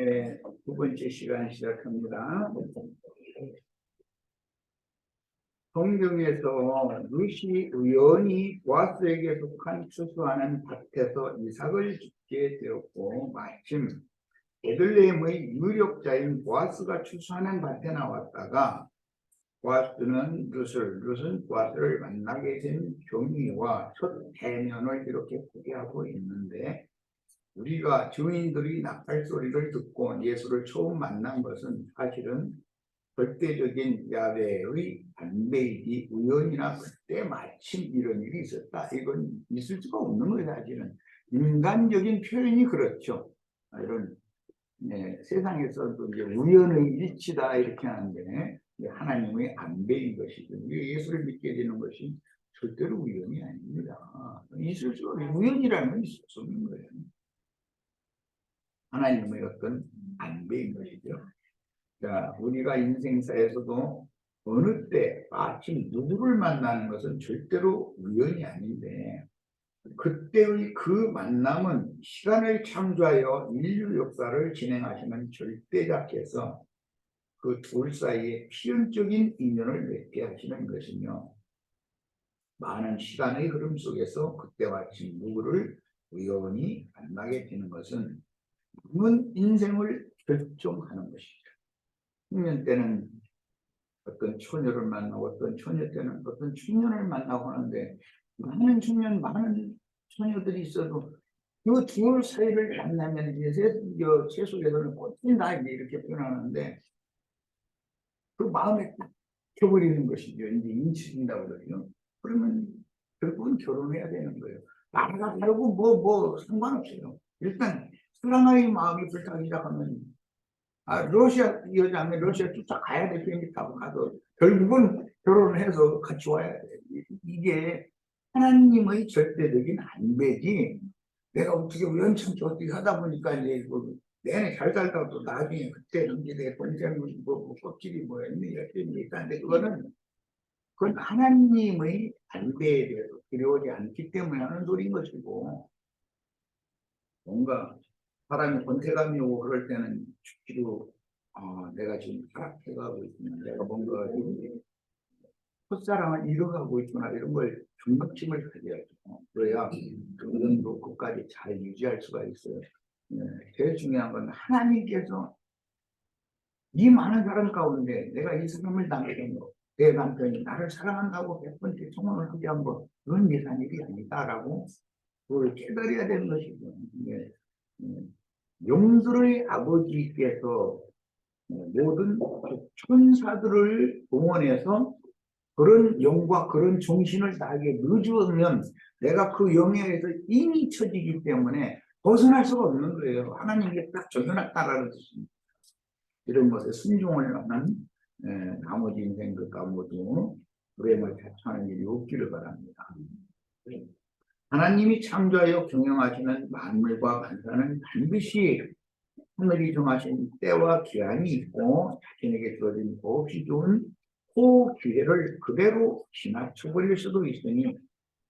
네, 두 번째 시간 시작합니다. 성경에서 룻이 우연히 보아스에게 속한 추수하는 밭에서 이삭을 죽게 되었고, 마침 베들레헴의 유력자인 보아스가 추수하는 밭에 나왔다가 보아스는 룻은 보아스를 만나게 된 경위와 첫 대면을 이렇게 소개하고 있는데, 우리가 증인들이 나팔 소리를 듣고 예수를 처음 만난 것은 사실은 절대적인 야훼의 반배이지 우연이나 그때 마침 이런 일이 있었다, 이건 있을 수가 없는 거예요. 사실은 인간적인 표현이 그렇죠. 이런 세상에서도 이제 우연의 일치다 이렇게 하는데, 하나님의 안배인 것이죠. 예수를 믿게 되는 것이 절대로 우연이 아닙니다. 있을 수 없는, 우연이라는 건 있을 수 없는 거예요. 하나님의 어떤 안배인 것이죠. 자, 우리가 인생사에서도 어느 때 마침 누구를 만나는 것은 절대로 우연이 아닌데, 그때의 그 만남은 시간을 창조하여 인류 역사를 진행하시는 절대자께서 그 둘 사이에 필연적인 인연을 맺게 하시는 것이며, 많은 시간의 흐름 속에서 그때 마침 누구를 우연히 만나게 되는 것은 남은 인생을 결정하는 것이죠. 청년 때는 어떤 처녀를 만나고, 어떤 처녀 때는 어떤 청년을 만나고 하는데, 많은 청년, 많은 처녀들이 있어도 그 둘 사이를 만나면 이제 제 속에서는 꽃이 나 이렇게 표현하는데, 그 마음에 딱 켜버리는 것이죠. 이제 인치인다고 그러죠. 그러면 결국은 결혼해야 되는 거예요. 나라가 다르고 뭐 상관없어요. 일단 사랑의 마음이 불타기 시작하면, 러시아 여자면 러시아 쫓아가야 돼. 비행기 타고 가도 결국은 결혼을 해서 같이 와야 돼. 이게 하나님의 절대적인 안배지, 내가 어떻게 우연찮게 어떻게 하다 보니까 이제 내내 잘 살다가 또 나중에 그때는 이제 내 동생은 껍질이 뭐였니 이렇게 얘기하는데, 그건 하나님의 안배에 대해서 두려워하지 않기 때문에 하는 소리인 것이고, 뭔가 사람이 권태감이 오고 그럴 때는 죽기로, 내가 지금 타락해가고 있구나, 내가 뭔가 첫사랑을 잃어가고 있구나, 이런 걸 경각심을 가져야죠. 그래야 그런도 끝까지 잘 유지할 수가 있어요. 제일 중요한 건 하나님께서 이 많은 사람 가운데 내가 이 사람을 남겨둔 거, 내 남편이 나를 사랑한다고 100번째 청혼을 하게 한 거, 그건 예산 일이 아니다라고 그걸 깨달아야 되는 것이죠. 용들의 아버지께서 모든 천사들을 동원해서 그런 영과 그런 정신을 나에게 넣어주면 내가 그 영에서 이미 처지기 때문에 벗어날 수가 없는 거예요. 하나님께 딱 적용했다라는 뜻입니다. 이런 것에 순종을 하는 나머지 인생 것과 모두 불행을 자초하는 일이 없기를 바랍니다. 하나님이 창조하여 경영하시는 만물과 만사는 반드시 하늘이 정하신 때와 기한이 있고, 자신에게 주어진 몹시 좋은 기회를 그대로 지나쳐버릴 수도 있으니,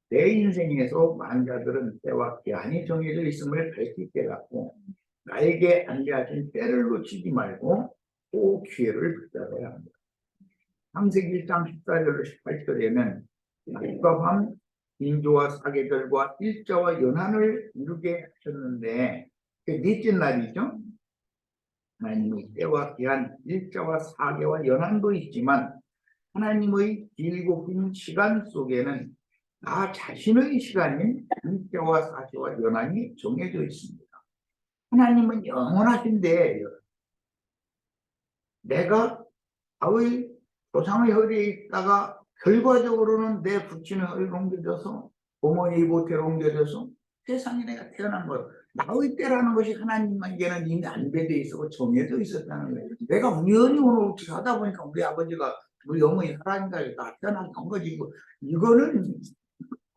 내 인생에서 만자들은 때와 기한이 정해져 있음을 밝히 깨닫고 나에게 안내하신 때를 놓치지 말고 그 기회를 붙잡아야 합니다. 창세기 1장 14절로 18절에는 낮과 밤, 인조와 사계절과 일자와 연한을 이루게 하셨는데, 그 넷째 날이죠. 하나님의 때와 기한, 일자와 사계와 연한도 있지만 하나님의 길고 긴 시간 속에는 나 자신의 시간인 일자와 사계와 연한이 정해져 있습니다. 하나님은 영원하신데, 내가 아의 조상의 허리에 있다가 결과적으로는 내 부친의 허리로 옮겨져서 부모의 보태로 옮겨져서 세상에 내가 태어난 것, 나의 때라는 것이 하나님에게는 이미 안배되어 있었고 정해져 있었다는 거예요. 내가 우연히 오늘 어떻게 하다 보니까 우리 아버지가 우리 어머니 살아니까 나 태어난 거지.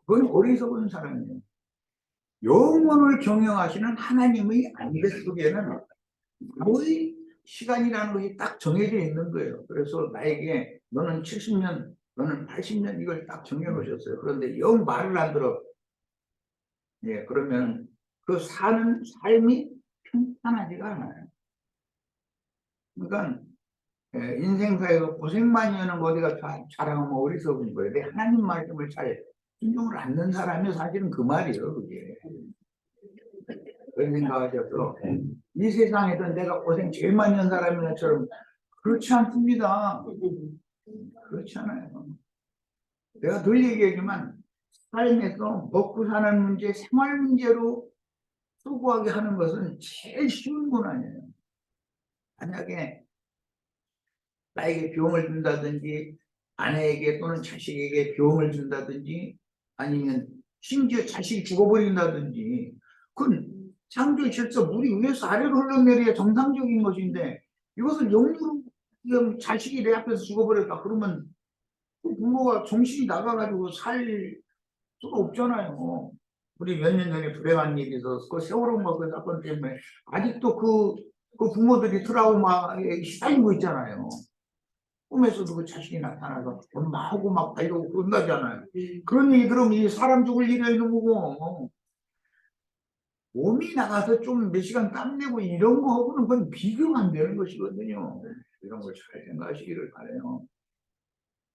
그건 어리석은 사람이에요. 영혼을 경영하시는 하나님의 안배 속에는 나의 시간이라는 것이 딱 정해져 있는 거예요. 그래서 나에게 너는 70년, 너는 80년, 이걸 딱 정해놓으셨어요. 그런데 영 말을 안 들어. 그러면 그 사는 삶이 평탄하지가 않아요. 그러니까 인생사에서 고생 많이 하는 거 어디가 자랑하면 어리석은 거예요. 내 하나님 말씀을 잘 순종을 않는 사람이 사실은 그 말이에요. 그게. 그런 생각하셔서 이 세상에서 내가 고생 제일 많이 한 사람인 것처럼 그렇지 않습니다. 그렇지 않아요. 내가 늘 얘기하지만 삶에서 먹고 사는 문제, 생활 문제로 수고하게 하는 것은 제일 쉬운 건 아니에요. 만약에 나에게 병을 준다든지 아내에게 또는 자식에게 병을 준다든지 아니면 심지어 자식이 죽어버린다든지 그건 창조의 질서 물이 위에서 아래로 흘러내려야 정상적인 것인데 이것을 영으로 자식이 내 앞에서 죽어버렸다 그러면 그 부모가 정신이 나가가지고 살 수가 없잖아요. 우리 몇 년 전에 불행한 일이 있어서 그 세월호 그 사건 때문에 아직도 그 부모들이 트라우마에 시달리고 있잖아요. 꿈에서도 그 자식이 나타나서 엄마하고 막 이러고 그런다잖아요. 그런 얘기 들으면 이 사람 죽을 일이 있는 거고 몸이 나가서 좀 몇 시간 땀내고 이런 거하고는 그건 비교가 안 되는 것이거든요. 이런 걸 잘 생각하시기를 바라요.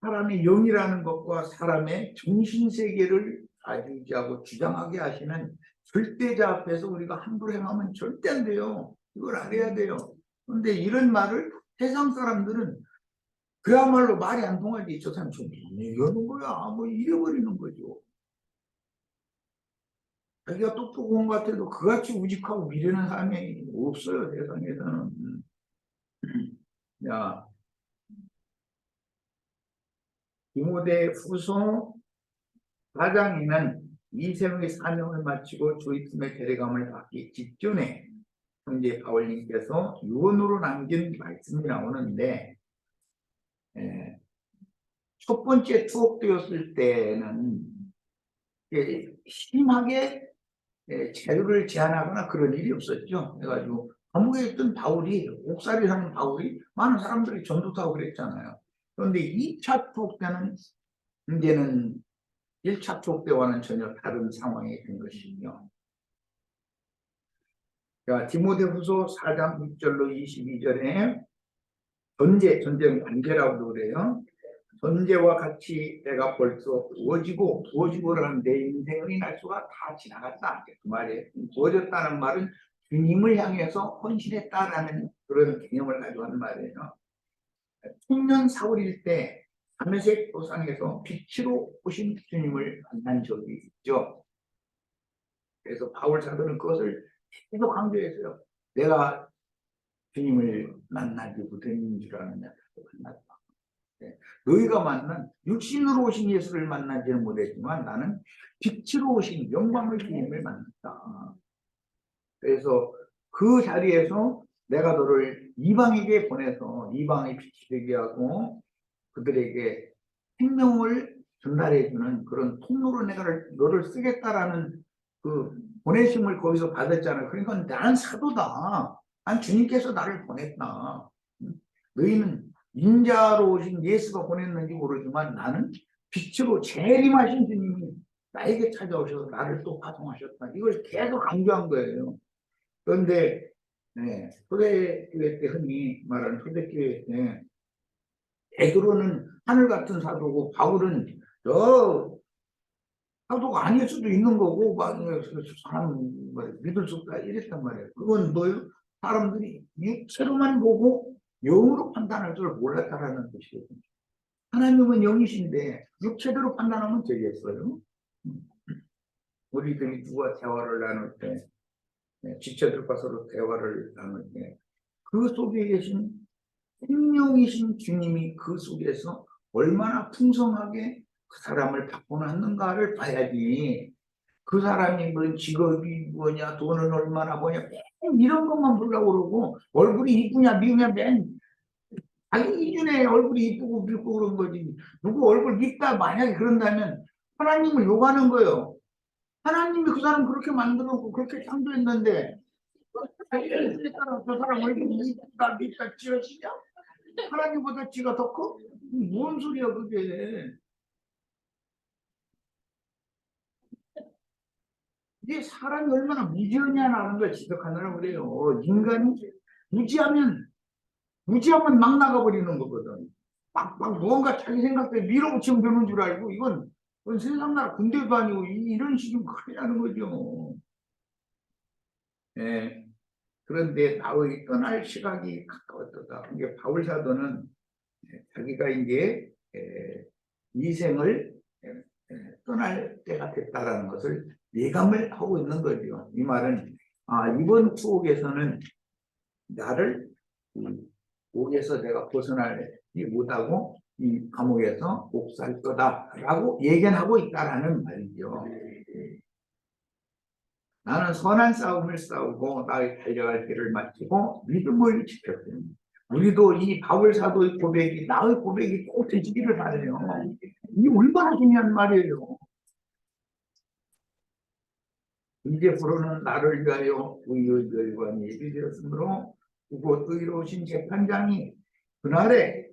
사람의 영이라는 것과 사람의 정신세계를 좌지우지하고 주장하게 하시는 절대자 앞에서 우리가 함부로 행하면 절대 안 돼요. 이걸 알아야 돼요. 그런데 이런 말을 세상 사람들은 그야말로 말이 안 통하지. 저 사람 좀 얘기하는 거야. 뭐 이래버리는 거죠. 자기가 똑똑한 것 같아도 그같이 우직하고 미련한 사람이 없어요. 세상에서는. 야, 디모데 후서 4장에는 이세명의 사명을 마치고 주의품의 데려감을 받기 직전에 형제 바울님께서 유언으로 남긴 말씀이 나오는데 첫 번째 투옥되었을 때는 심하게 자유를 제한하거나 그런 일이 없었죠. 그래가지고 감옥에 있던 바울이 옥살이 하는 바울이 많은 사람들이 전도하고 그랬잖아요. 그런데 2차 투옥 때는 이제는 1차 투옥 때와는 전혀 다른 상황이 된 것이며 디모데후서 4장 6절로 22절에 전쟁 관계라고 그래요. 전제와 같이 내가 벌써 부어지고라는 내 인생의 날수가 다 지나갔다. 그 말이에요. 부어졌다는 말은 주님을 향해서 헌신했다라는 그런 개념을 가지고 하는 말이에요. 청년 사울일 때 다메섹 도상에서 빛으로 오신 주님을 만난 적이 있죠. 그래서 바울 사도는 그것을 계속 강조했어요. 내가 주님을 만나기부터인 줄 아느냐. 만났다. 너희가 만난 육신으로 오신 예수를 만나지는 못했지만 나는 빛으로 오신 영광의 주님을 만났다. 그래서 그 자리에서 내가 너를 이방에게 보내서 이방의 빛이 되게 하고 그들에게 생명을 전달해주는 그런 통로로 내가 너를 쓰겠다라는 그 보내심을 거기서 받았잖아요. 그러니까 나는 사도다. 난 주님께서 나를 보냈다. 너희는 인자로 오신 예수가 보냈는지 모르지만 나는 빛으로 재림하신 주님이 나에게 찾아오셔서 나를 또 파송하셨다. 이걸 계속 강조한 거예요. 그런데 초대교회 때 흔히 말하는 초대교회 때 베드로는 하늘 같은 사도고 바울은 저 사도가 아닐 수도 있는 거고 막 사람 믿을 수 없다 이랬단 말이에요. 그건 뭐예요? 사람들이 육체로만 보고 영으로 판단할 줄 몰랐다라는 것이거든요. 하나님은 영이신데 육체대로 판단하면 되겠어요? 우리들이 누가 대화를 나눌 때 지체들과 서로 대화를 나눌 때 그 속에 계신 생명이신 주님이 그 속에서 얼마나 풍성하게 그 사람을 바꿔놨는가를 봐야지 그 사람이 뭐 직업이 뭐냐 돈은 얼마나 버냐 이런 것만 보려고 그러고 얼굴이 이쁘냐 미우냐 맨 자기 기준에 얼굴이 이쁘고 밉고 그런 거지 누구 얼굴 밉다 만약에 그런다면 하나님을 욕하는 거예요. 하나님이 그 사람 그렇게 만들었고 그렇게 창조했는데 저 사람 얼굴이 이쁘다 밉다 지어지냐 하나님보다 지가 더 커? 뭔 소리야 그게. 이게 사람이 얼마나 무지하냐는 걸 지적하느라고 그래요. 인간이 무지하면 무지하면 막 나가버리는 거거든. 막 무언가 자기 생각대로 밀어붙이면 되는 줄 알고 이건 세상 나라 군대도 아니고 이런 식이면 큰일 나는 거죠. 예. 그런데 나의 떠날 시각이 가까웠다. 이게 바울 사도는 자기가 이제 이 생을 떠날 때가 됐다라는 것을 예감을 하고 있는 거죠. 이 말은 이번 추억에서는 나를 옥에서 내가 벗어나지 못하고 이 감옥에서 옥살 거다라고 예견하고 있다라는 말이죠. 나는 선한 싸움을 싸우고 나의 달려갈 길을 마치고 믿음을 지켰습니다. 우리도 이 바울 사도의 고백이 나의 고백이 꼭 되지기를 바라요. 이 얼마나 중요한 말이에요. 이제부로는 나를 위하여 의의 결관이 예비되었으므로 그곳 의로우신 재판장이 그날에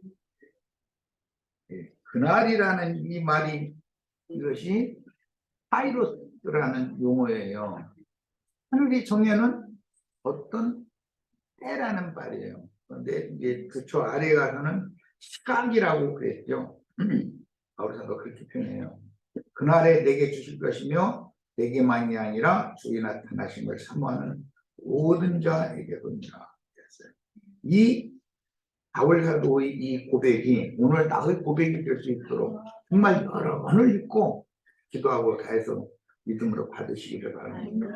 그날이라는 이 말이 이것이 파이로스라는 용어예요. 하늘이 정해는 어떤 때라는 말이에요. 그런데 이제 그저 아래 가서는 시각이라고 그랬죠. 바울 사도가 그렇게 표현해요. 그날에 내게 주실 것이며 내게만이 아니라 주의 나타나신 걸 사모하는 모든 자에게도니라. 이 바울 사도의 이 고백이 오늘 나의 고백이 될 수 있도록 정말 여러 번을 읽고 기도하고 다해서 믿음으로 받으시기를 바랍니다.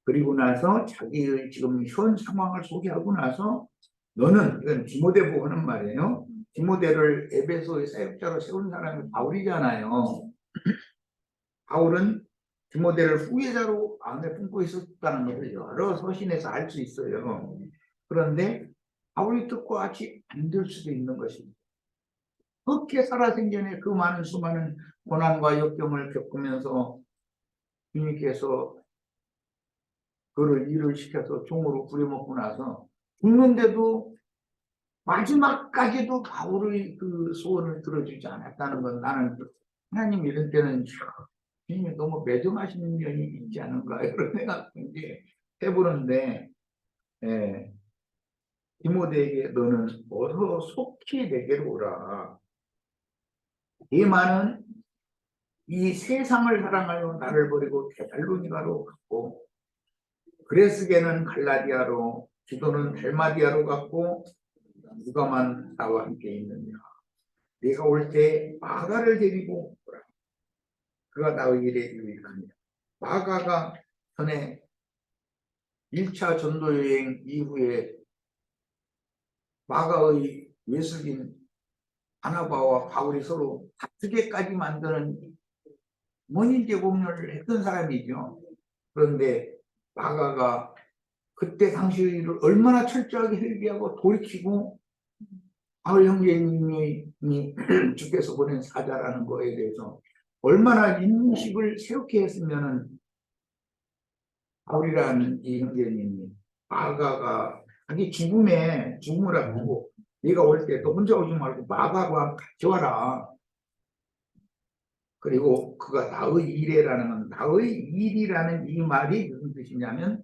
그리고 나서 자기의 지금 현 상황을 소개하고 나서 너는, 이건 디모데보고 하는 말이에요. 디모데를 에베소의 사역자로 세운 사람이 바울이잖아요. 바울은 디모데를 후계자로 마음에 품고 있었다는 것을 여러 서신에서 알 수 있어요. 그런데 바울이 뜻과 같이 안 될 수도 있는 것입니다. 그렇게 살아생전에 그 많은 수많은 고난과 역경을 겪으면서 주님께서 그를 일을 시켜서 종으로 부려먹고 나서 죽는데도 마지막까지도 바울의 그 소원을 들어주지 않았다는 건 나는 하나님 이런 때는 주님이 너무 매정하시는 면이 있지 않은가 이런 생각을 해보는데 디모데에게 너는 어서 속히 내게로 오라. 대만은 이 세상을 사랑하여 나를 버리고 데살로니가로 갔고 그레스게는 갈라디아로 기도는 달마디아로 갔고 누가만 나와 함께 있느냐. 네가 올 때 마가를 데리고 오라. 그가 나의 일에 유익하니라. 마가가 전에 1차 전도여행 이후에 마가의 외숙인 바나바와 바울이 서로 다투게까지 만드는 원인제 공연을 했던 사람이죠. 그런데 마가가 그때 당시 일을 얼마나 철저하게 회개하고 돌이키고 바울 형제님이 주께서 보낸 사자라는 거에 대해서 얼마나 인식을 새롭게 했으면은 바울이라는 이 형제님이 마가가 자기 죽음을 앞두고 네가 올 때 또 혼자 오지 말고 마가와 같이 와라. 그리고 그가 나의 일이라는 건 나의 일이라는 이 말이 무슨 뜻이냐면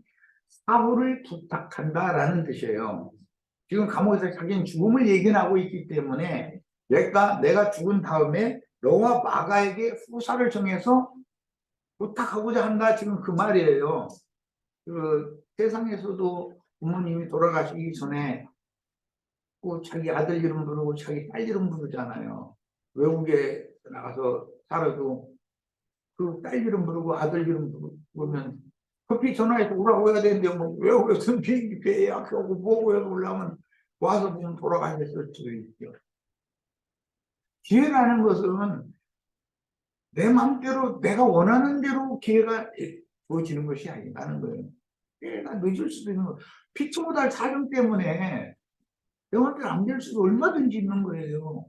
사후를 부탁한다라는 뜻이에요. 지금 감옥에서 자기는 죽음을 예견하고 있기 때문에 내가 죽은 다음에 너와 마가에게 후사를 정해서 부탁하고자 한다. 지금 그 말이에요. 그 세상에서도 부모님이 돌아가시기 전에 꼭 자기 아들 이름 부르고 자기 딸 이름 부르잖아요. 외국에 나가서 살아도 그 딸 이름 부르고 아들 이름 부르면 급히 전화해서 오라고 해야 되는데 뭐 외국에서는 비행기 배 예약하고 뭐고 해서 올라오면 와서 보면 돌아가셨을 수도 있죠. 기회라는 것은 내 마음대로 내가 원하는 대로 기회가 주어지는 것이 아니라는 거예요. 기회가 늦을 수도 있는 거예요. 피치 못할 사정 때문에 내 마음대로 안 될 수도 얼마든지 있는 거예요.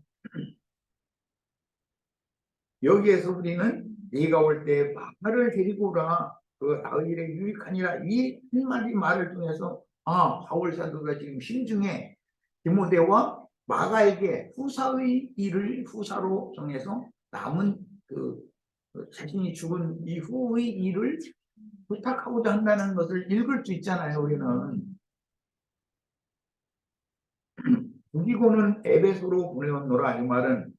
여기에서 우리는 네가 올 때 마가를 데리고 오라. 그가 나의 일에 유익하니라. 이 한마디 말을 통해서 바울 사도가 지금 심중에 디모데와 마가에게 후사의 일을 후사로 정해서 남은 자신이 죽은 이후의 일을 부탁하고자 한다는 것을 읽을 수 있잖아요. 우리는 두기고는 에베소로 보내었노라. 이 말은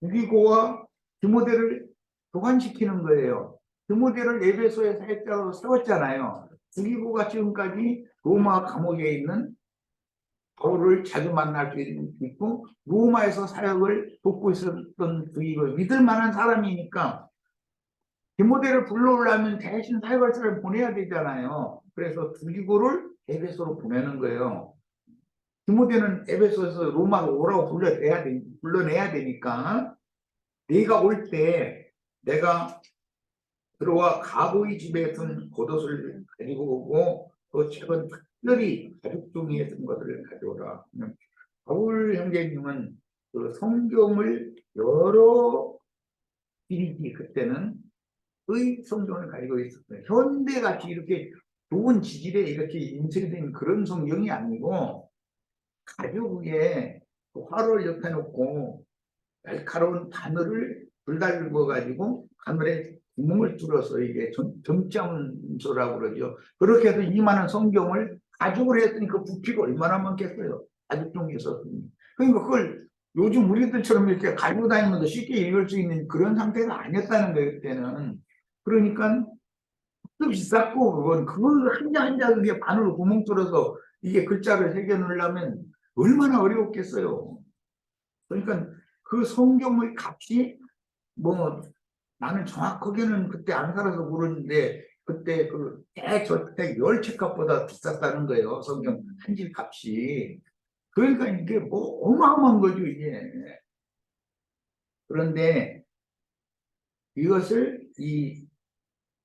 두기고와 디모데를 교환시키는 거예요. 디모데를 에베소의 사역자로 세웠잖아요. 두기고가 지금까지 로마 감옥에 있는 바울을 자주 만날 수 있고 로마에서 사역을 돕고 있었던 두기고, 믿을 만한 사람이니까 디모데를 불러오려면 대신 사역할 사람을 보내야 되잖아요. 그래서 두기고를 에베소로 보내는 거예요. 디모데는 에베소에서 로마로 오라고 불러내야 되니까 네가 올 때 내가 들어와 가보이 집에 둔 겉옷을 가지고 오고 또 최근 특별히 가죽 종이에 든 것들을 가져오라. 바울 형제님은 그 성경을 여러 길이 그때는 의 성경을 가지고 있었어요. 현대같이 이렇게 좋은 지질에 이렇게 인쇄된 그런 성경이 아니고 가죽 위에 화로를 옆에 놓고 날카로운 바늘을 불달궈 가지고 하늘에 구멍을 뚫어서 이게 점장소라고 그러죠. 그렇게 해서 이만한 성경을 가죽으로 했더니 그 부피가 얼마나 많겠어요. 가죽 종이에 썼더니. 그러니까 그걸 요즘 우리들처럼 이렇게 가지고 다니면서 쉽게 읽을 수 있는 그런 상태가 아니었다는 거예요, 그때는. 그러니까 또 비쌌고, 그걸 한 장 한 장 그게 바늘로 구멍 뚫어서 이게 글자를 새겨 넣으려면 얼마나 어려웠겠어요. 그러니까 그 성경의 값이 뭐 나는 정확하게는 그때 안 살아서 모르는데 그때 그 대저택 열채값보다 비쌌다는 거예요. 성경 한 질 값이. 그러니까 이게 뭐 어마어마한 거죠, 이게. 그런데 이것을 이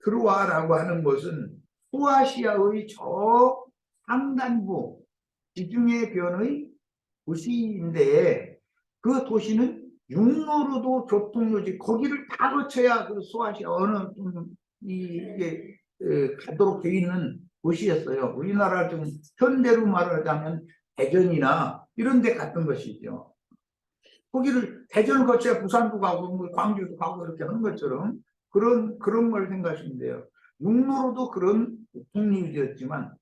트로아라고 하는 것은 소아시아의 저 상단부 지중해 변의 도시인데 그 도시는 육로로도 교통요지 거기를 다 거쳐야 그 소아시아 어느 이게 가도록 돼 있는 도시였어요. 우리나라 좀 현대로 말하자면 대전이나 이런 데 갔던 것이죠. 거기를 대전을 거쳐야 부산도 가고 뭐 광주도 가고 이렇게 하는 것처럼 그런 걸 생각하시면 돼요. 육로로도 그런 교통요지였지만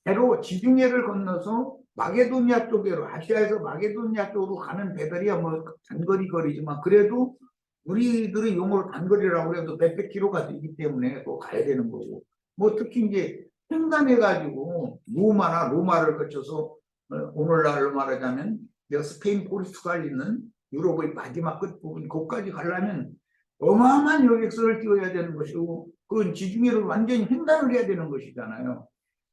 배로 지중해를 건너서 마게도니아 쪽으로 아시아에서 마게도니아 쪽으로 가는 배들이야 뭐 단거리 거리지만 그래도 우리들의 용어로 단거리라고 해도 몇백 킬로가 되기 때문에 또 가야 되는 거고 뭐 특히 이제 횡단해 가지고 로마를 거쳐서 오늘날로 말하자면 스페인 포르투갈 있는 유럽의 마지막 끝부분 거기까지 가려면 어마어마한 여객선을 띄워야 되는 것이고 그 지중해를 완전히 횡단을 해야 되는 것이잖아요.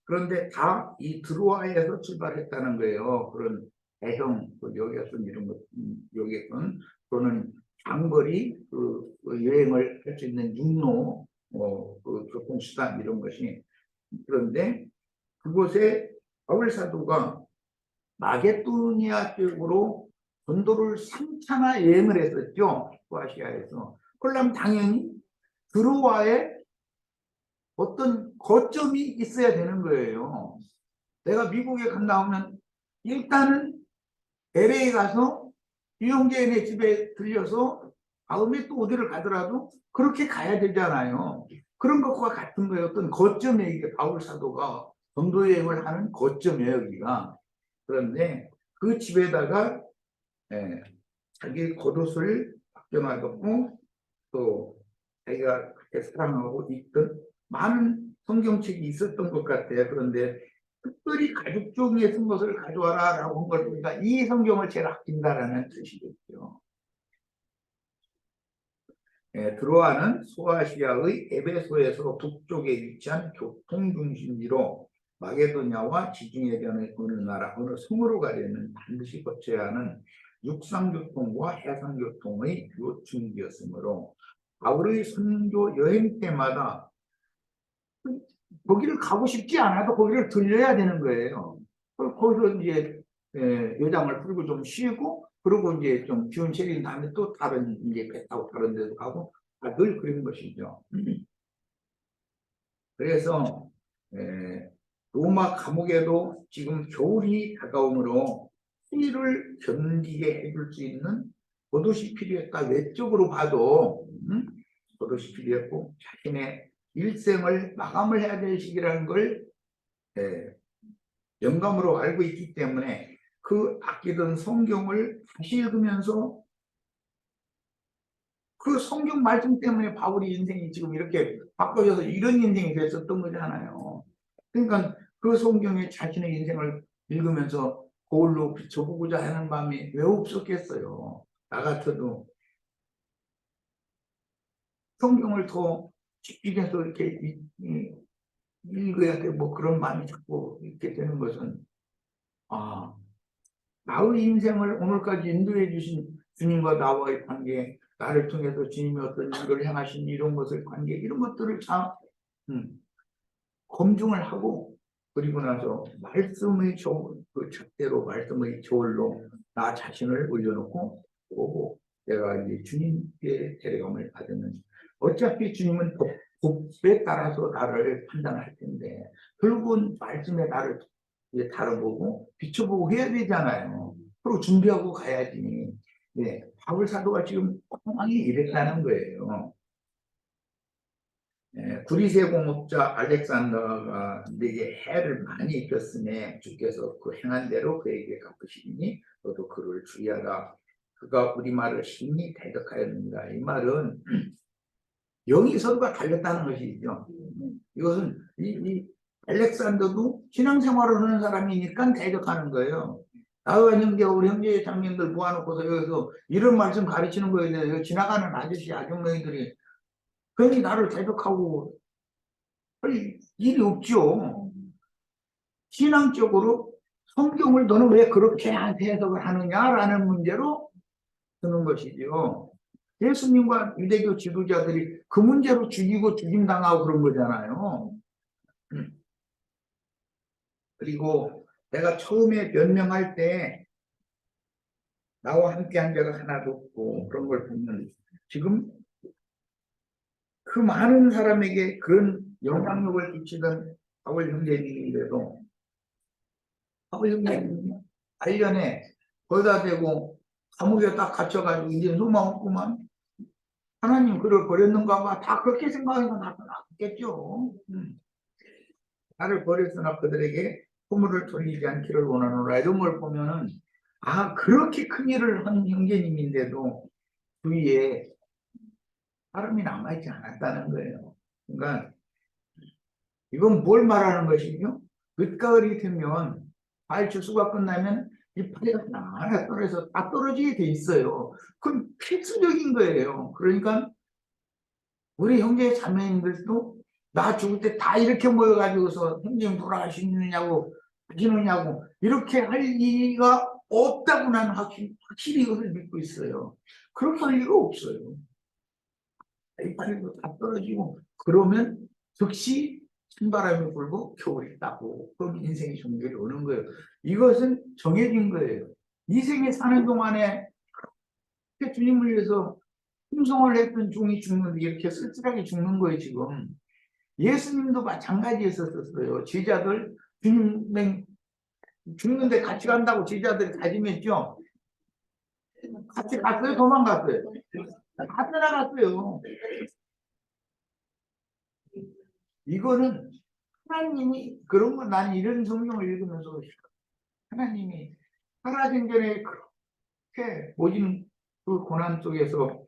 그런데 다 이 드로아에서 출발했다는 거예요. 그런 대형 여객선 이런 것, 여객선 또는 장거리 여행을 할 수 있는 육로 그 교통수단 이런 것이. 그런데 그곳에 바울 사도가 마게도니아 쪽으로 전도를 3차나 여행을 했었죠. 소아시아에서. 그러려면 당연히 드로아에 어떤 거점이 있어야 되는 거예요. 내가 미국에 간다 하면 일단은 LA 가서 유영재네 집에 들려서 다음에 또 어디를 가더라도 그렇게 가야 되잖아요. 그런 것과 같은 거예요. 어떤 거점에 이게 바울 사도가 전도 여행을 하는 거점이에요, 여기가. 그런데 그 집에다가 자기 겉옷을 맡겨놔뒀고 또 자기가 그렇게 사랑하고 있던 많은 성경책이 있었던 것 같아요. 그런데 특별히 가죽 종이에 쓴 것을 가져와라 라고 한 걸 보니까 이 성경을 제일 아낀다라는 뜻이겠죠. 드로아는 소아시아의 에베소에서 북쪽에 위치한 교통중심지로 마게도냐와 지중해 변의 어느 나라 어느 성으로 가려면 반드시 거쳐야 하는 육상교통과 해상교통의 요충지였으므로 바울의 선교 여행 때마다 거기를 가고 싶지 않아도 거기를 들려야 되는 거예요. 거기서 이제 요장을 풀고 좀 쉬고 그리고 이제 좀 기운 차린 다음에 또 다른 이제 배 타고 다른 데도 가고 늘 그런 것이죠. 그래서 로마 감옥에도 지금 겨울이 다가오므로 추위를 견디게 해줄 수 있는 겉옷이 필요했다. 외적으로 봐도 겉옷이 필요했고 자신의 일생을 마감을 해야 될 시기라는 걸 영감으로 알고 있기 때문에 그 아끼던 성경을 다시 읽으면서 그 성경 말씀 때문에 바울이 인생이 지금 이렇게 바꿔져서 이런 인생이 됐었던 거잖아요. 그러니까 그 성경에 자신의 인생을 읽으면서 거울로 비춰보고자 하는 마음이 왜 없었겠어요. 나 같아도 성경을 더 집중해서 이렇게 읽어야 돼. 뭐 그런 마음이 자꾸 있게 되는 것은, 아, 나의 인생을 오늘까지 인도해 주신 주님과 나와의 관계, 나를 통해서 주님이 어떤 일을 행하신 이런 것을 관계, 이런 것들을 참 검증을 하고, 그리고 나서 말씀의 그 잣대로 말씀의 저울로 나 자신을 올려놓고 보고, 내가 이제 주님께 데려감을 받으면 어차피 주님은 법에 따라서 나를 판단할 텐데 결국은 말씀에 나를 이제 다뤄보고 비춰보고 해야 되잖아요. 그리고 준비하고 가야지. 네, 바울 사도가 지금 상황이 이랬다는 거예요. 구리세 공업자 알렉산더가 내게 해를 많이 입혔으니 주께서 그 행한 대로 그에게 갚으시니 너도 그를 주의하라. 그가 우리 말을 심히 대적하였습니다. 이 말은 영이 서로가 달렸다는 것이죠. 이것은 이 알렉산더도 신앙생활을 하는 사람이니까 대적하는 거예요. 나와 형제, 우리 형제 장님들 모아놓고서 여기서 이런 말씀 가르치는 거에 대해서 지나가는 아저씨, 아주머니들이 괜히 나를 대적하고 할 일이 없죠. 신앙적으로 성경을 너는 왜 그렇게 해석을 하느냐라는 문제로 드는 것이죠. 예수님과 유대교 지도자들이 그 문제로 죽이고 죽임당하고 그런 거잖아요. 그리고 내가 처음에 변명할 때 나와 함께 한 자가 하나도 없고 그런 걸 보면 지금 그 많은 사람에게 그런 영향력을 끼치던 바울 형제님인데도 바울 형제님이 1년에 거기다 대고 감옥에 딱 갇혀가지고 이제 소망 없구만. 하나님 그를 버렸는가 봐. 다 그렇게 생각해서 나겠죠. 나를 버렸으나 그들에게 허물을 돌리지 않기를 원하노라. 이런 걸 보면은 아 그렇게 큰 일을 한 형제님인데도 주위에 사람이 남아있지 않았다는 거예요. 그러니까 이건 뭘 말하는 것이죠? 늦가을이 되면 과일 추수가 끝나면 이파리가 하나하나 떨어져서 다 떨어지게 돼 있어요. 그건 필수적인 거예요. 그러니까 우리 형제 자매님들도 나 죽을 때 다 이렇게 모여가지고서 형님 돌아가시느냐고 하시느냐고 이렇게 할 리가 없다고 나는 확실히 이것을 믿고 있어요. 그렇게 할 리가 없어요. 이파리도 다 떨어지고 그러면 즉시 찬바람이 불고 겨울이 따고 그럼 인생의 종결이 오는 거예요. 이것은 정해진 거예요. 이 생에 사는 동안에 주님을 위해서 충성을 했던 종이 죽는데 이렇게 쓸쓸하게 죽는 거예요. 지금 예수님도 마찬가지였었어요. 제자들 주님 죽는데 같이 간다고 제자들이 다짐했죠. 같이 갔어요? 도망갔어요? 다 떠나갔어요. 이거는 하나님이 그런 거 나는 이런 성경을 읽으면서 하나님이 살아생전에 그렇게 모진 그 고난 속에서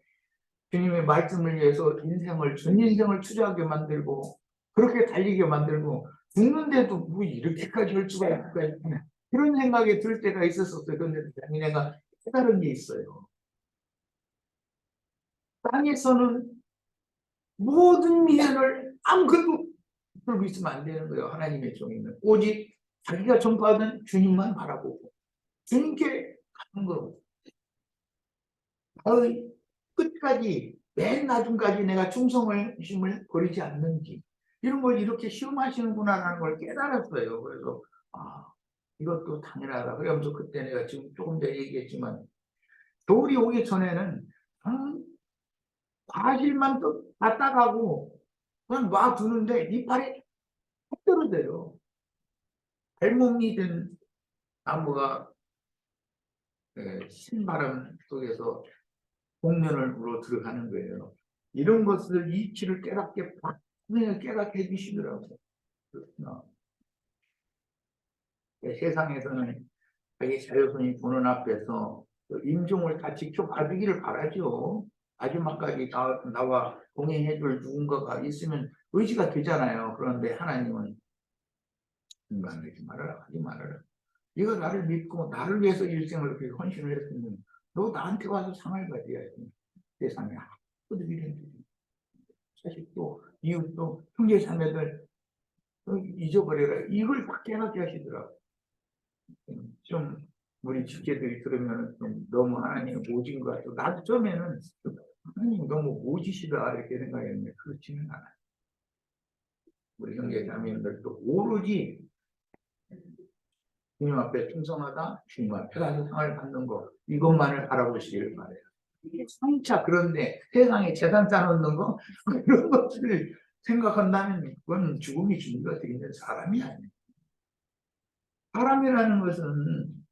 주님의 말씀을 위해서 인생을 전 인생을 투자하게 만들고 그렇게 달리게 만들고 죽는데도 뭐 이렇게까지 할 수가 있을까 그런 생각이 들 때가 있었어요. 그런데 내가 깨달은 게 있어요. 땅에서는 모든 미련을 아무것도 들고 있으면 안 되는 거예요. 하나님의 종이면 오직 자기가 전파하는 주님만 바라보고 주님께 가는 거. 나의 끝까지 맨 나중까지 내가 충성을 힘을 버리지 않는지 이런 걸 이렇게 시험하시는구나라는 걸 깨달았어요. 그래서 아 이것도 당연하다. 그러면서 그때 내가 지금 조금 전에 얘기했지만 겨울이 오기 전에는 과실만 또 다 따가고 그냥 놔두는데 이파리 확 떨어져요. 발목이 된 나무가 신바람 속에서 복면으로 들어가는 거예요. 이런 것을 이치를 깨닫게 깨닫게 해주시더라고요. 세상에서는 자기 자녀손이 보는 앞에서 임종을 다 직접 받으기를 바라죠. 마지막까지 나와 동행해줄 누군가가 있으면 의지가 되잖아요. 그런데 하나님은 인간하지 말아라, 하지 말아라. 네가 나를 믿고 나를 위해서 일생을 그렇게 헌신을 했으면 너 나한테 와서 상을 가져야지. 세상에 아무도 이런 자식도 이웃도 형제 자매들 잊어버려라. 이걸 다 깨닫게 하시더라고. 좀 우리 집제들이 들으면 좀 너무 하나님 오진 것 같고, 나도 처음에는 하나님 너무 오지시다 이렇게 생각했는데 그렇지는 않아요. 우리 형제 자매들도 오로지 주님 앞에 충성하다, 주님 앞에 가서 상을 받는 거, 이것만을 알아보시기를 바래요. 이게 성차. 그런데 세상에 재산 쌓아놓는 거 그런 것들을 생각한다면 그건 죽음이 준비가 되어 있는 사람이 아니에요. 사람이라는 것은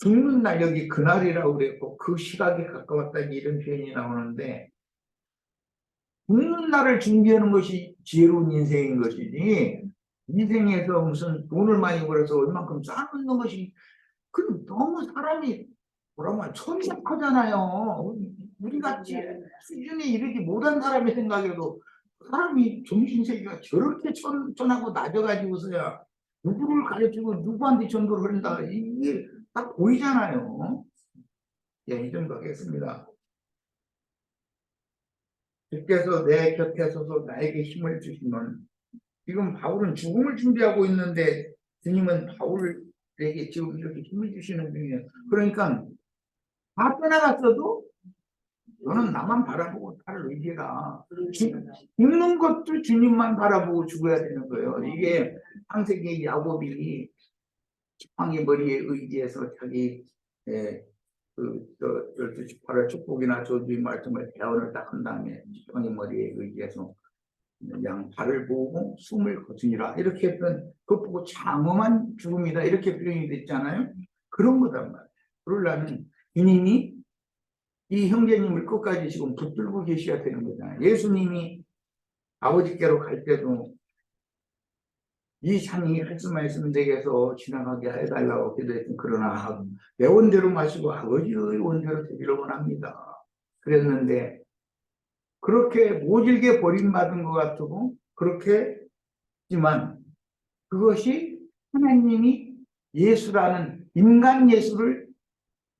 죽는 날, 여기 그날이라고 그랬고 그 시각에 가까웠다는 이런 표현이 나오는데, 죽는 날을 준비하는 것이 지혜로운 인생인 것이지, 인생에서 무슨 돈을 많이 벌어서 얼만큼 쌓아놓는 것이, 그 너무 사람이 뭐라고 천박하잖아요. 우리같이 수준에 이르지 못한 사람의 생각에도 사람이 정신세계가 저렇게 천하고 낮아가지고서야 누구를 가르치고 누구한테 전도를 한다, 이게 딱 보이잖아요. 예, 이 정도 하겠습니다. 주께서 내 곁에 서서 나에게 힘을 주시면, 지금 바울은 죽음을 준비하고 있는데 주님은 바울에게 지금 이렇게 힘을 주시는 중이에요. 그러니까 다 떠나갔어도 너는 나만 바라보고 나를 의지해라. 죽는 것도 주님만 바라보고 죽어야 되는 거예요. 이게 창세기 야곱이 지팡이 머리에 의지해서 자기 그 12지파를 축복이나 저주의 말씀을 대언을 딱 한 다음에 지팡이 머리에 의지해서 양 발을 보고 숨을 거두니라 이렇게 했던, 그것 보고 장엄한 죽음이다 이렇게 표현이 됐잖아요. 그런 거단 말이에요. 그러려면 주님이 이 형제님을 끝까지 지금 붙들고 계셔야 되는 거잖아요. 예수님이 아버지께로 갈 때도 이 산이 말씀하시면 되게서 지나가게 해달라고 기도했던, 그러나 내 원대로 마시고 아버지의 원대로 되기를 원합니다 그랬는데, 그렇게 모질게 버림받은 것 같고 그렇게 했지만, 그것이 하나님이 예수라는 인간 예수를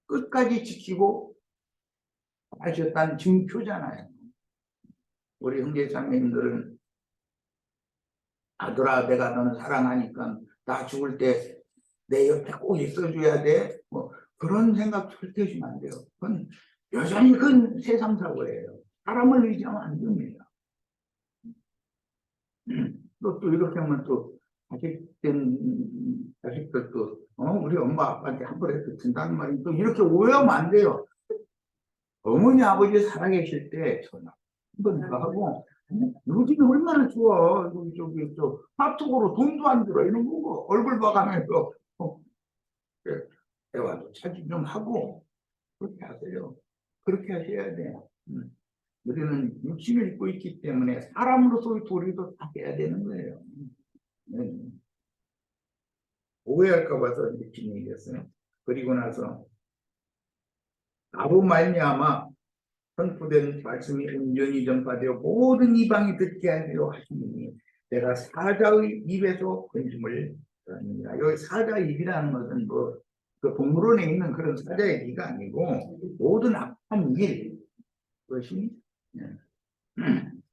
끝까지 지키고 하셨다는 증표잖아요. 우리 형제 자매님들은 아들아 내가 너는 사랑하니까 나 죽을 때 내 옆에 꼭 있어줘야 돼, 뭐 그런 생각 절대 하시면 안 돼요. 그건 여전히 큰 세상 사고예요. 사람을 의지하면 안 됩니다. 또 이렇게 하면 또 자식들도 우리 엄마 아빠한테 한 번에 듣는다는 말이 또 이렇게 오해하면 안 돼요. 어머니 아버지 살아계실 때 전화 한번 더 하고, 요즘에 얼마나 좋아, 저기 카톡으로 돈도 안 들어 이런 거 얼굴 봐가면서 대화도 자주 좀 하고 그렇게 하세요. 그렇게 하셔야 돼요. 우리는 육신을 입고 있기 때문에 사람으로서의 도리도 다 해야 되는 거예요. 오해할까 봐서 이렇게 얘기했어요. 그리고 나서 나로 말미암아 선포된 말씀이 온전히 전파되어 모든 이방이 듣게 하려 하시니 내가 사자의 입에서 권심을 들었느니라. 여기 사자의 입이라는 것은 그 동물원에 있는 그런 사자의 입이 아니고 모든 악한 일, 그것이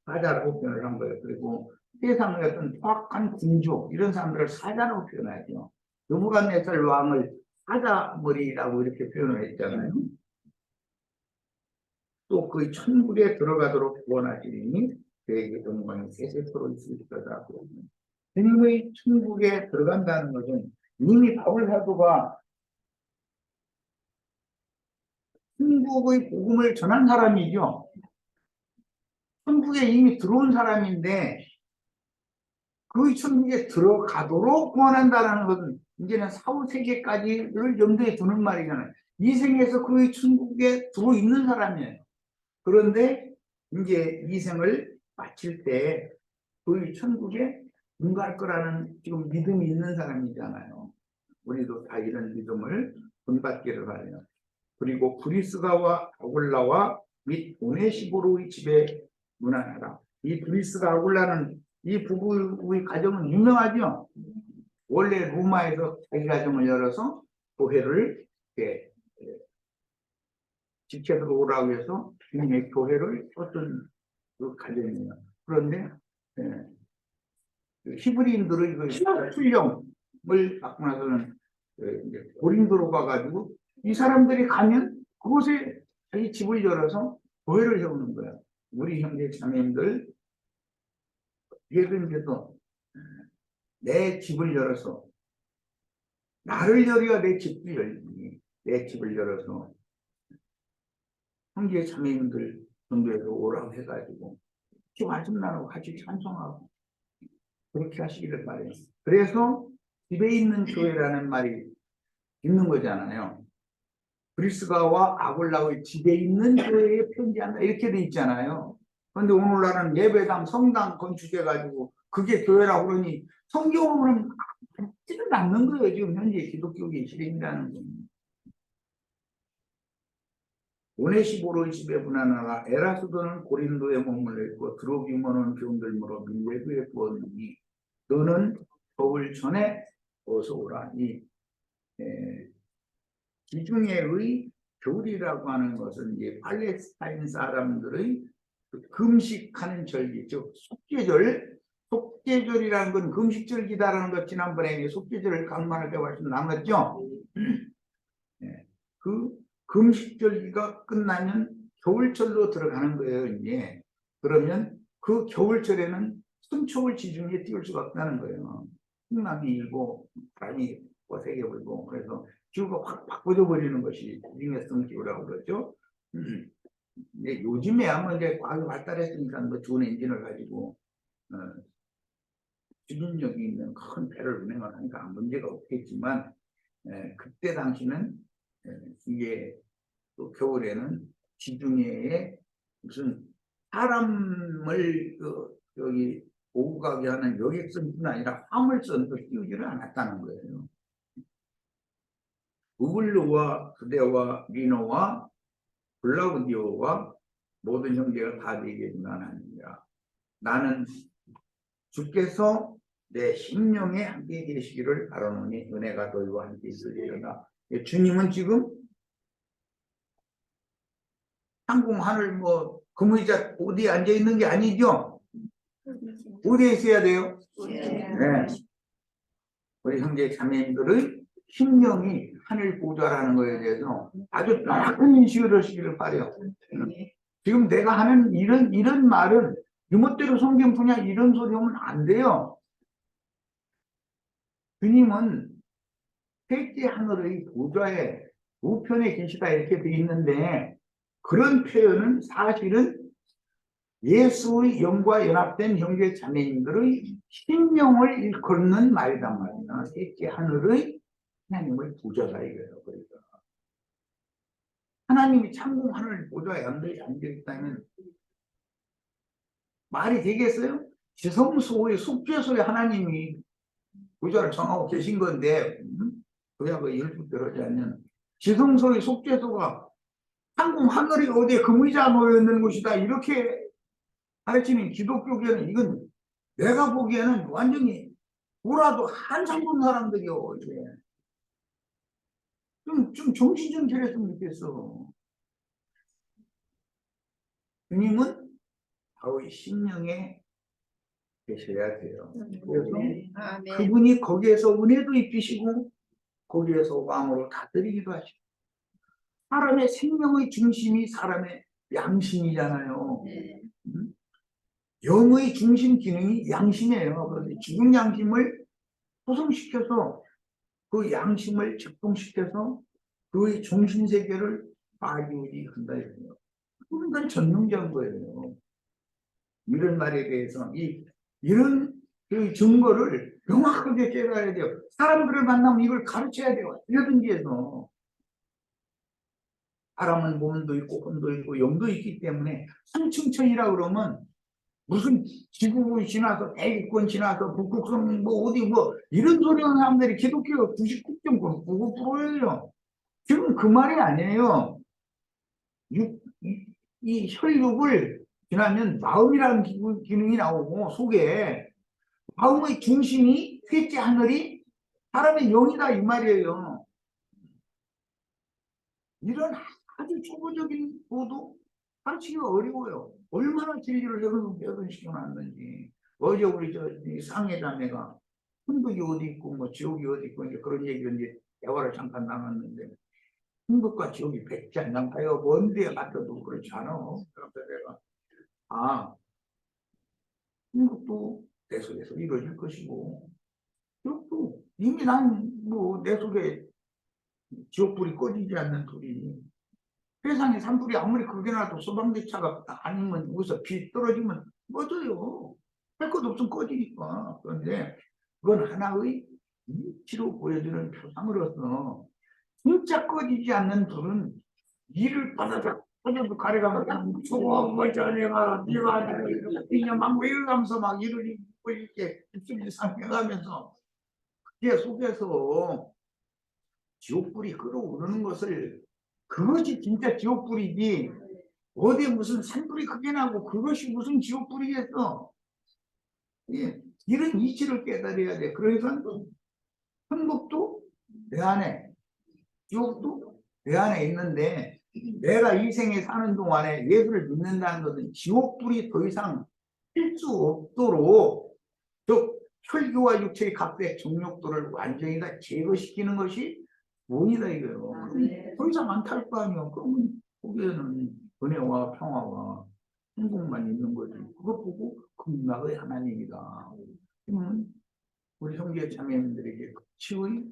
사자라고 표현을 한 거예요. 그리고 세상의 어떤 포악한 군주 이런 사람들을 사자라고 표현하죠. 느부갓네살 왕을 사자머리라고 이렇게 표현을 했잖아요. 또 그 천국에 들어가도록 구원하시리니 그에게 영광이 세세토록 있을 거다. 주님의 천국에 들어간다는 것은 이미 바울 사도가 천국의 복음을 전한 사람이죠. 천국에 이미 들어온 사람인데 그 천국에 들어가도록 구원한다는 것은 이제는 사후세계까지를 염두에 두는 말이잖아요. 이 생에서 그 천국에 들어있는 사람이에요. 그런데 이제 이 생을 마칠 때 그 천국에 응할 거라는 지금 믿음이 있는 사람이잖아요. 우리도 다 이런 믿음을 본받기를 바라요. 그리고 브리스가와 아굴라와 및 오네시보로의 집에 문안하라. 이 브리스가 아굴라는 이 부부의 가정은 유명하죠. 원래 로마에서 자기 가정을 열어서 교회를 이렇게 지켜 들어오라고 해서 주님의 교회를 쳤던 그 가정이에요. 그런데 그 히브리인들의 그 훈령을 받고 나서는 이제 고린도로 가가지고 이 사람들이 가면 그곳에 자기 집을 열어서 교회를 세우는 거야. 우리 형제 자매님들 예든지도 내 집을 열어서 나를 열어야 내 집도 열리니 내 집을 열어서 형제 자매님들 전도에서 오라고 해가지고 말씀 나누고 같이 찬송하고 그렇게 하시기를 바래요. 그래서 집에 있는 교회라는 말이 있는 거잖아요. 브리스가와 아굴라의 집에 있는 교회에 편지한다 이렇게 돼 있잖아요. 그런데 오늘날은 예배당, 성당 건축해가지고 그게 교회라고 그러니 성경으로는 맞지는 않는 거예요. 지금 현재 기독교계 실행이라는 건. 오네시보로의 집에 문안하라. 에라스도는 고린도에 머물러 있고 드로비모는 교훈들므로 밀레도에 부었느니 너는 겨울 전에 어서 오라. 이 지중해의 겨울이라고 하는 것은 이제 팔레스타인 사람들의 그 금식하는 절기, 즉 속죄절. 속죄절이라는 건 금식절기다라는 것 지난번에 속죄절을 강만할 때 말씀 나눴죠. 그 금식절기가 끝나면 겨울철로 들어가는 거예요. 이제 그러면 그 겨울철에는 sun촉을 지중해에 띄울 수가 없다는 거예요. 풍랑이 일고 바람이 거세게 불고 그래서 기후가 확 바꿔져 버리는 것이 지중해성 기후라고 그러죠. 이제 요즘에야 뭐 이제 과학이 발달했으니까 뭐 좋은 엔진을 가지고 추진력이 있는 큰 배를 운행을 하니까 아무 문제가 없겠지만 그때 당시는 이게 또 겨울에는 지중해에 무슨 사람을 여기 오고 가게 하는 여객선뿐 아니라 화물선도 띄우지를 않았다는 거예요. 우블루와 부데와 리노와 블라우디오와 모든 형제가 다 내게 문안하니라. 나는 주께서 내 심령에 함께 계시기를 바라노니 은혜가 너희와 함께 있으리로다. 주님은 지금 항공 하늘 뭐 금의자 어디에 앉아 있는 게 아니죠? 어디에 있어야 돼요? 네. 우리 형제 자매님들의 심령이 하늘 보좌라는 것에 대해서 아주 정확한 인식을 하시기를 바래요. 지금 내가 하는 이런 말은 유머대로 성경 분야 이런 소리 하면 안 돼요. 주님은 셋째 하늘의 보좌에 우편에 계시다 이렇게 되어 있는데 그런 표현은 사실은 예수의 영과 연합된 형제 자매님들의 심령을 일컫는 말이란 말이야. 셋째 하늘의 하나님의 보좌다 이거예요. 그러니까 하나님이 참공 하늘 보좌에 앉아있다면 말이 되겠어요? 지성소의 속죄소에 하나님이 보좌를 정하고 계신 건데 그야 그 일부대로 하지 않으면 지성소의 속죄소가 참공 하늘이 어디에 금의자 놓여 있는 곳이다 이렇게 가르치는 기독교계는 이건 내가 보기에는 완전히 뭐라도 한참 본 사람들이요. 이게. 좀 정신 좀 차렸으면 좋겠어. 주님은 바로 심령에 계셔야 돼요. 그래서 그분이 거기에서 은혜도 입히시고 거기에서 왕으로 다스리기도 하시고 사람의 생명의 중심이 사람의 양심이잖아요. 영의 중심 기능이 양심이에요. 그런데 죽은 양심을 소성시켜서 그 양심을 작동시켜서 그의 정신세계를 마귀우지 한다 이거예요. 그건 전능자인 거예요. 이런 말에 대해서 이런 그 증거를 명확하게 깨달아야 돼요. 사람들을 만나면 이걸 가르쳐야 돼요. 이러든지 해서 사람은 몸도 있고 혼도 있고 영도 있기 때문에 삼층천이라 그러면 무슨 지구 지나서 대기권 지나서 북극성 뭐 어디 뭐 이런 소리 하는 사람들이 기독교 99.99%예요. 지금 그 말이 아니에요. 이 혈육을 지나면 마음이라는 기능이 나오고 속에 마음의 중심이 셋째 하늘이 사람의 영이다 이 말이에요. 이런 아주 초보적인 것도 가르치기가 어려워요. 얼마나 진리를 여러분시켜놨는지. 어제 우리 저 상해자매가 천국이 어디 있고 뭐 지옥이 어디 있고 이제 그런 얘기를 이제 대화를 잠깐 나눴는데 천국과 지옥이 백지 않나요? 먼데 맡아도 그렇지 않아. 그래서 내가 천국도 내 속에서 이루어질 것이고 지옥도 이미 난 뭐 내 속에 지옥불이 꺼지지 않는 불이 세상에 산불이 아무리 크게 나도 소방대차가 아니면 여기서 비 떨어지면 꺼져요. 할 것 없으면 꺼지니까. 그런데 그건 하나의 이치로 보여주는 표상으로서 진짜 꺼지지 않는 불은 이를 바다다 꺼져도 가려가면 무서워 뭐저 내가 네가 그냥 막 외우면서 막 이를 이렇게 입술이 상해가면서 그게 속에서 지옥불이 끓어오르는 것을 그것이 진짜 지옥불이지 어디 무슨 산불이 크게 나고 그것이 무슨 지옥불이겠어. 예, 이런 이치를 깨달아야 돼. 그래서 천국도 내 안에 지옥도 내 안에 있는데 내가 이 생에 사는 동안에 예수를 믿는다는 것은 지옥불이 더 이상 필 수 없도록 즉 혈기와 육체의 각색 정욕도를 완전히 다 제거시키는 것이 원이다 이거예요. 그럼 더 이상 안 탈 거 아니에요. 그러면 거기에는 은혜와 평화와 행복만 있는 거지. 그것 보고 극락의 하나님이다. 그러면 우리 형제 자매님들에게 치의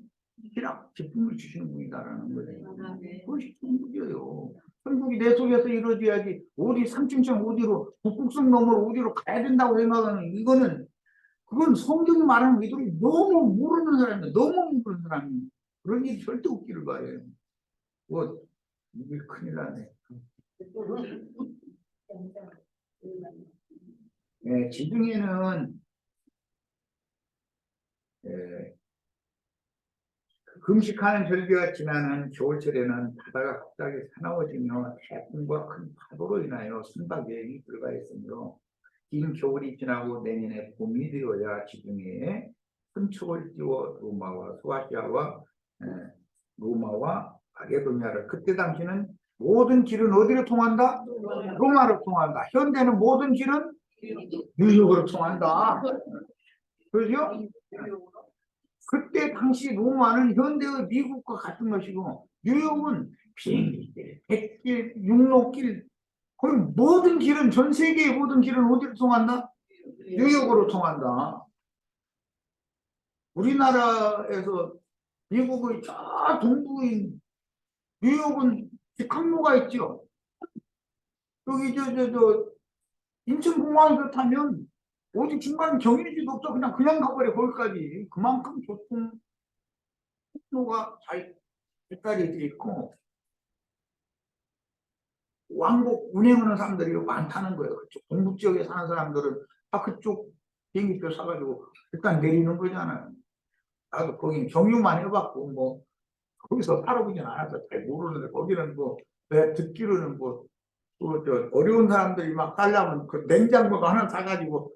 희락 기쁨을 주시는 분이다라는 거예요. 그것이 천국이에요. 천국이 내 속에서 이루어져야지 어디 삼층천 어디로 북극성 너머로 어디로 가야 된다고 생각하는 이거는 그건 성경이 말하는 의도를 너무 모르는 사람이에요. 너무 모르는 사람이에요. 그런 일이 절대 없기를 바래요. 뭐 이게 큰일 나네. 네, 지중해는 금식하는 절기가 지나는 겨울철에는 바다가 갑자기 사나워지며 태풍과 큰 파도로 인하여 순박 여행이 불가했으므로 긴 겨울이 지나고 내년에 봄이 되어야 지중해에 큰 촉을 띄워 로마와 소아시아와 로마와 마게도니아를 그때 당시는 모든 길은 어디로 통한다? 로마로 통한다. 현대는 모든 길은 뉴욕으로 통한다. 그렇죠? 그때 당시 로마는 현대의 미국과 같은 것이고 뉴욕은 비행기길, 백길, 육로길 거의 모든 길은 전 세계의 모든 길은 어디로 통한다? 뉴욕으로 통한다. 우리나라에서 미국의 저 동부인 뉴욕은 직항로가 있죠. 여기 인천공항에서 타면 어디 중간 경유지도 없어 그냥 가버려 거기까지. 그만큼 교통로가 잘 발달이 돼 있고 왕복 운행하는 사람들이 많다는 거예요. 그쪽 동부 지역에 사는 사람들은 다 그쪽 비행기표 사가지고 일단 내리는 거잖아요. 나도 거기 경유만 해봤고 뭐 거기서 살아보진 않아서 잘 모르는데 거기는 뭐 내가 듣기로는 뭐 저 어려운 사람들이 막 살려면 그 냉장고도 하나 사가지고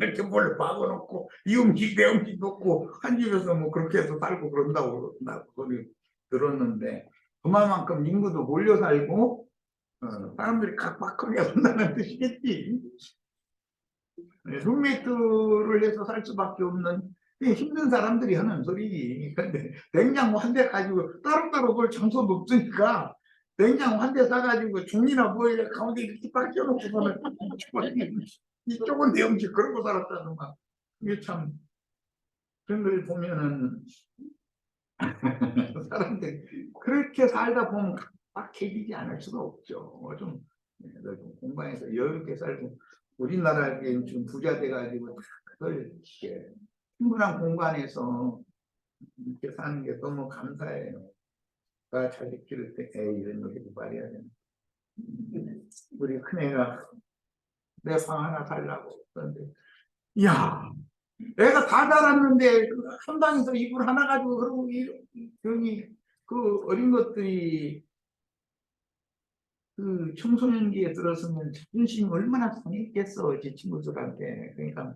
이렇게 뭘 막아놓고 이 음식 내 음식 놓고 한 집에서 뭐 그렇게 해서 살고 그런다고 소리 들었는데 그만큼 인구도 몰려 살고 사람들이 각박하게 한다는 뜻이겠지. 룸메이트를 해서 살 수밖에 없는 힘든 사람들이 하는 소리지. 근데 냉장고 한 대 가지고 따로따로 볼 장소도 없으니까 냉장고 한 대 사가지고 종이나 뭐에 가운데 이렇게 딱 껴놓고서는 이쪽은 내 음식 그러고 살았다는 말. 이게 참 그런 걸 보면은 사람들이 그렇게 살다 보면 각박해지지 않을 수가 없죠. 좀 공간에서 여유롭게 살고 우리나라 지금 부자 돼가지고 그걸 충분한 공간에서 이렇게 사는 게 너무 감사해요. 나 자식 기를 때 이런 얘기도 말해야 되나. 우리 큰애가 내 방 하나 달라고. 그런데 야, 애가 다 자랐는데 한 방에서 이불 하나 가지고 그러고 여기 그 어린 것들이 그 청소년기에 들었으면 자존심이 얼마나 상했겠어, 제 친구들한테. 그러니까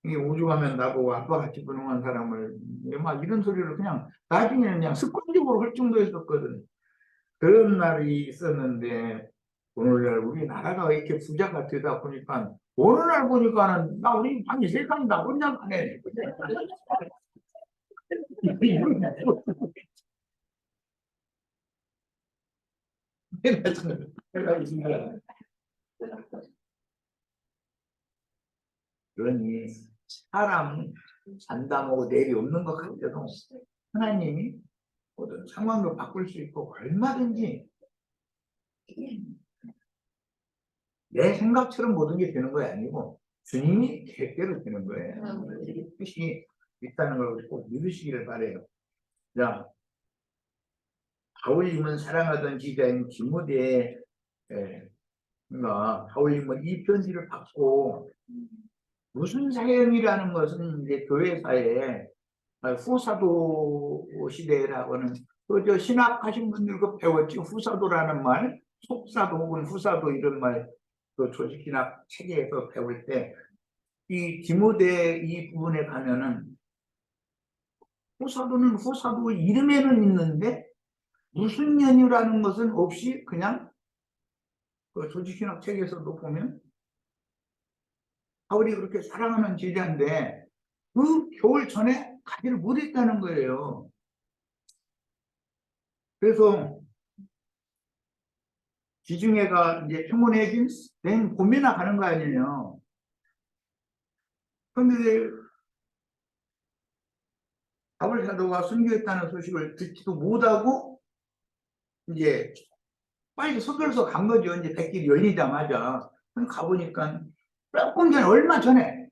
이게 오죽하면 나보고 아빠같이 무능한 사람을 막 이런 소리를 그냥 나중에는 그냥 습관적으로 할 정도였었거든. 그런 날이 있었는데 오늘날 우리나라가 이렇게 부자가 되다 보니까 어느 날 보니까는 나 우리 방이 세상이 나 혼자 가네. 그러니 사람 잔담하고 내일이 없는 것 같아도 하나님이 모든 상황도 바꿀 수 있고 얼마든지 내 생각처럼 모든 게 되는 거 아니고 주님이 계획대로 되는 거예요. 뜻이 있다는 걸 꼭 믿으시기를 바래요. 자, 바울님은 사랑하던 지자인 디모데가 바울님은 이 편지를 받고 무슨 사역이라는 것은 이제 교회사에 후사도 시대라고는 그저 신학하신 분들도 배웠지. 후사도라는 말, 속사도 혹은 후사도 이런 말 그 조직신학 체계에서 배울 때 이 디모데 이 부분에 가면은 후사도는 후사도 이름에는 있는데 무슨 연유라는 것은 없이 그냥 그 조직신학 책에서도 보면 바울이 그렇게 사랑하는 제자인데 그 겨울 전에 가지를 못했다는 거예요. 그래서 지중해가 이제 평온해진 된 봄이나 가는 거 아니에요. 그런데 바울 사도가 순교했다는 소식을 듣지도 못하고 이제 빨리 서둘러서 간 거죠. 이제 백길이 열리자마자. 가보니까 조금 전에 얼마 전에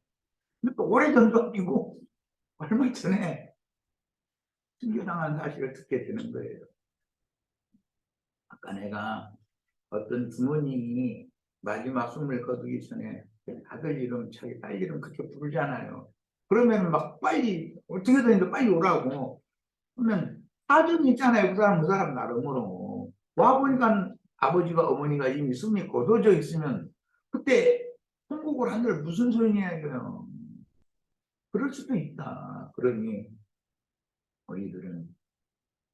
또 오래전도 아니고 얼마 전에 순교당한 사실을 듣게 되는 거예요. 아까 내가 어떤 부모님이 마지막 숨을 거두기 전에 아들 이름, 자기 딸 이름 그렇게 부르잖아요. 그러면 막 빨리 어떻게든 빨리 오라고. 그러면 사정이 있잖아요. 그 사람 나름으로. 와보니까 아버지가 어머니가 이미 숨이 거둬져 있으면 그때 통곡을 한들 무슨 소용이에요. 그럴 수도 있다. 그러니 저희들은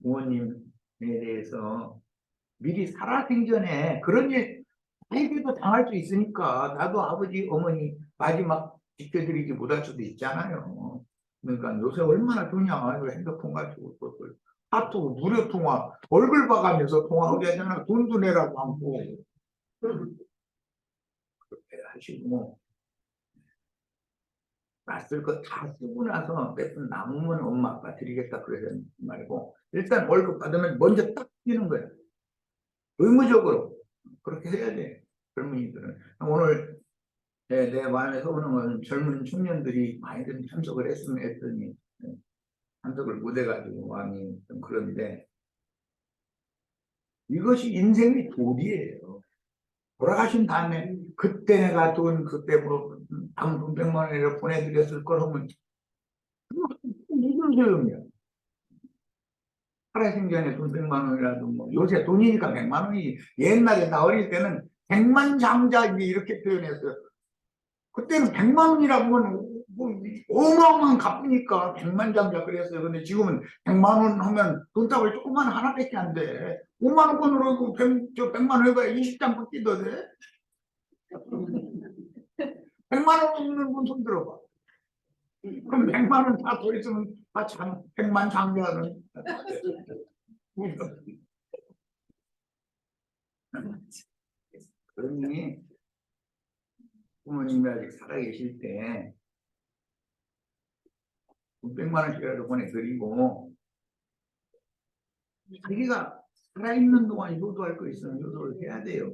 부모님에 대해서 미리 살아생전에 그런 일 자기도 당할 수 있으니까 나도 아버지 어머니 마지막 지켜드리지 못할 수도 있잖아요. 그러니까 요새 얼마나 좋냐. 핸드폰 가지고 그걸 카톡 무료 통화 얼굴 봐가면서 통화하게 하잖아. 돈도 내라고 하고 그렇게 하시고 쓸 거 다 쓰고 나서 몇 푼 남으면 엄마 아빠 드리겠다 그러지 말고 일단 월급 받으면 먼저 딱 뛰는 거야. 의무적으로 그렇게 해야 돼. 젊은이들은 오늘 내 마음에 서오는 건 젊은 청년들이 많이들 참석을 했으면 했더니 참석을 못해가지고 마음이 좀 그런데 이것이 인생의 도리예요. 돌아가신 다음에 그때 내가 돈 그때 뭐 돈 100만 원이라도 보내드렸을 거라면 무슨 소용이야. 살아생전에 돈 100만 원이라도 뭐 요새 돈이니까 100만 원이 옛날에 나 어릴 때는 백만장자 이렇게 표현했어요. 그때는 100만 원이라고 하면 뭐 어마어마한 갚으니까 100만장자 그랬어요. 근데 지금은 100만 원 하면 돈다발 조그만 하나밖에 안 돼. 5만 원권으로 100만 원 해봐야 20장 뽑기도 돼. 100만 원 없는 분 손 들어봐. 그럼 100만 원 다 더 있으면 다 100만 장자는 그러니 부모님이 아직 살아계실 때 100만 원씩이라도 보내드리고 자기가 살아있는 동안 효도할 거 있으면 효도를 해야 돼요.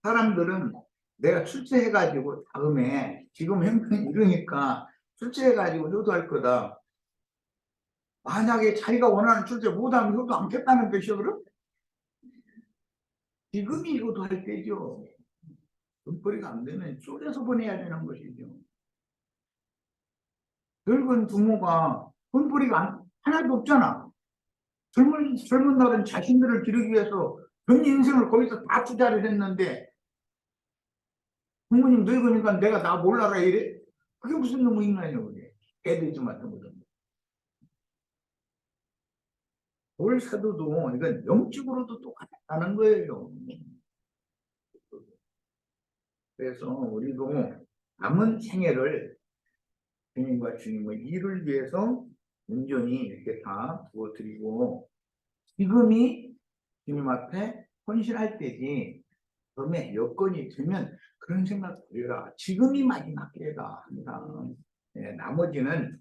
사람들은 내가 출세해가지고 다음에 지금 형편이 이러니까 출세해가지고 효도할 거다. 만약에 자기가 원하는 출세 못하면 효도 않겠다는 뜻이요 그럼? 지금이 효도할 때죠. 돈벌이가 안 되면 쪼개서 보내야 되는 것이죠. 늙은 부모가 돈벌이가 하나도 없잖아. 젊은 날은 자신들을 기르기 위해서 전 인생을 거기서 다 투자를 했는데 부모님 늙으니까 내가 나 몰라라 이래? 그게 무슨 놈의 인간이야 그게. 애들좀 같은 거죠. 뭘 사도도 이건 영적으로도 똑같다는 거예요. 그래서 우리도 남은 생애를 주님과 주님의 일을 위해서 온전히 이렇게 다 부어드리고 지금이 주님 앞에 헌신할 때지 그러면 여건이 되면 그런 생각 들어라. 지금이 마지막 기회다. 항상. 나머지는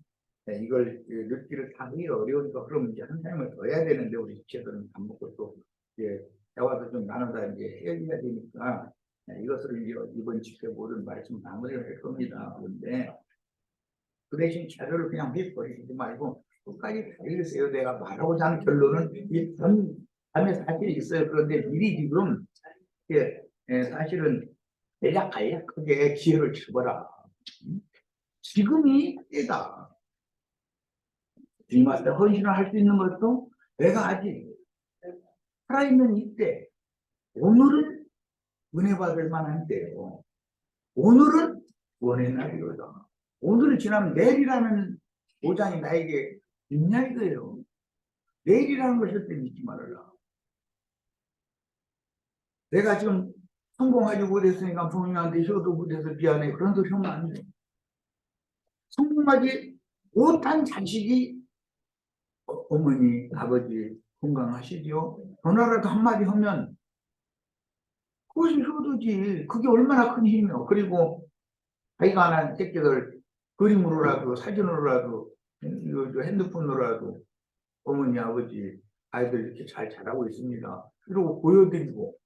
이걸 늦기를 타기 어려우니까 그럼 이제 한 사람을 더 해야 되는데 우리 지체들은 밥 먹고 또 대화도 좀 나누다 이제 헤어져야 되니까 이것을 이제 이번 집회 모든 말씀 마무리를 할 겁니다. 그런데 그 대신 자료를 그냥 해버리지 말고 끝까지 다 읽으세요. 내가 말하고자 하는 결론은 이 밤에 사실이 있어요. 그런데 미리 지금 사실은 대략하게 크게 기회를 줘봐라. 지금이 때다. 주님 앞에 헌신을 할 수 있는 것도 내가 아직 살아있는 이때 오늘은 은혜 받을 만한 때예요. 오늘은 원의 날이로다. 오늘은 지나면 내일이라는 보장이 나에게 있냐 이거예요. 내일이라는 걸 절대 믿지 말아라. 내가 지금 성공하지 못했으니까 부모님한테 효도 못해서 미안해. 그런 소리 하면 안 돼. 성공하지 못한 자식이 어머니, 아버지 건강하시죠? 전화라도 한마디 하면 그것이 효도지. 그게 얼마나 큰 힘이요. 그리고 자기가 안 한 새끼들 그림으로라도 사진으로라도 핸드폰으로라도 어머니, 아버지, 아이들 이렇게 잘 자라고 있습니다. 그리고 보여드리고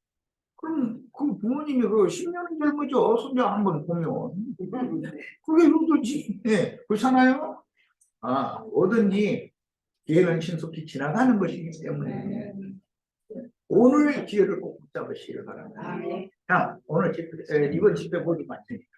그럼 그 부모님이 그 10년은 젊으죠. 손자 한번 보면 그게 효도지. 네, 그렇잖아요. 뭐든지 기회는 신속히 지나가는 것이기 때문에 오늘 기회를 꼭 붙잡으시길 바랍니다. 자, 오늘 이번 집회 모두 마칩니다.